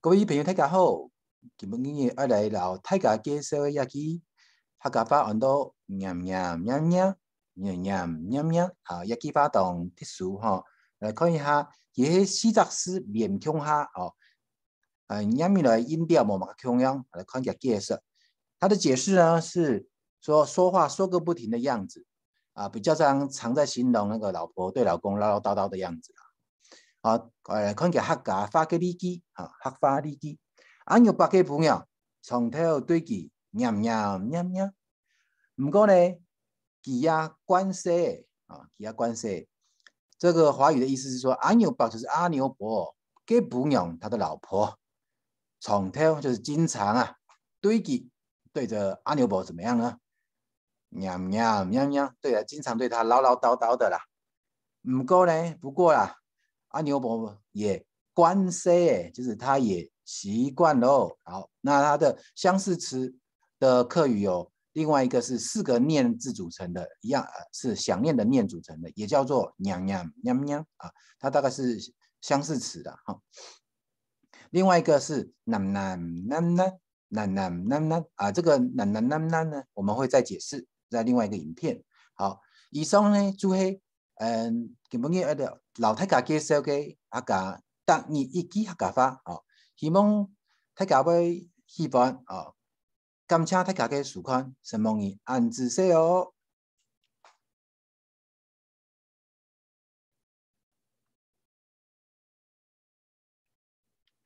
各位朋友，大家好！今日要来老大家介绍的夜记，客家话按到念念念念念念念念啊，夜记法当特殊哈。来看一下，伊四则诗勉强下哦，念面来音调冇嘛同样，来看一下解释。它的解释呢是说话说个不停的样子啊，比较常在形容那个老婆对老公唠唠叨叨的样子。啊，来看下客家话嘅例句啊，客话例句。俺有八个朋友，从头对佢念念念念。不过呢，佢也关系啊，佢也关系。这个华语的意思是说，阿牛伯就是阿牛伯，给朋友他的老婆，从头就是经常啊，对着阿牛伯怎么样呢？念念念念，对啊，经常对他唠唠叨叨的啦。不过啦。阿牛伯也关系，就是他也习惯喽。好，那它的相似词的客语有另外一个是4个念字组成的，一样是想念的念组成的，也叫做娘娘娘娘啊，它大概是相似词的哈。另外一个是nam nam nam nam nam nam nam nam啊，这个 nam nam nam nam 呢，我们会再解释在另外一个影片。好，以上呢，祝黑。今日老大家介绍嘅客家特意一句客家话哦，希望大家會喜歡哦，感謝大家嘅收看，希望你按支持哦。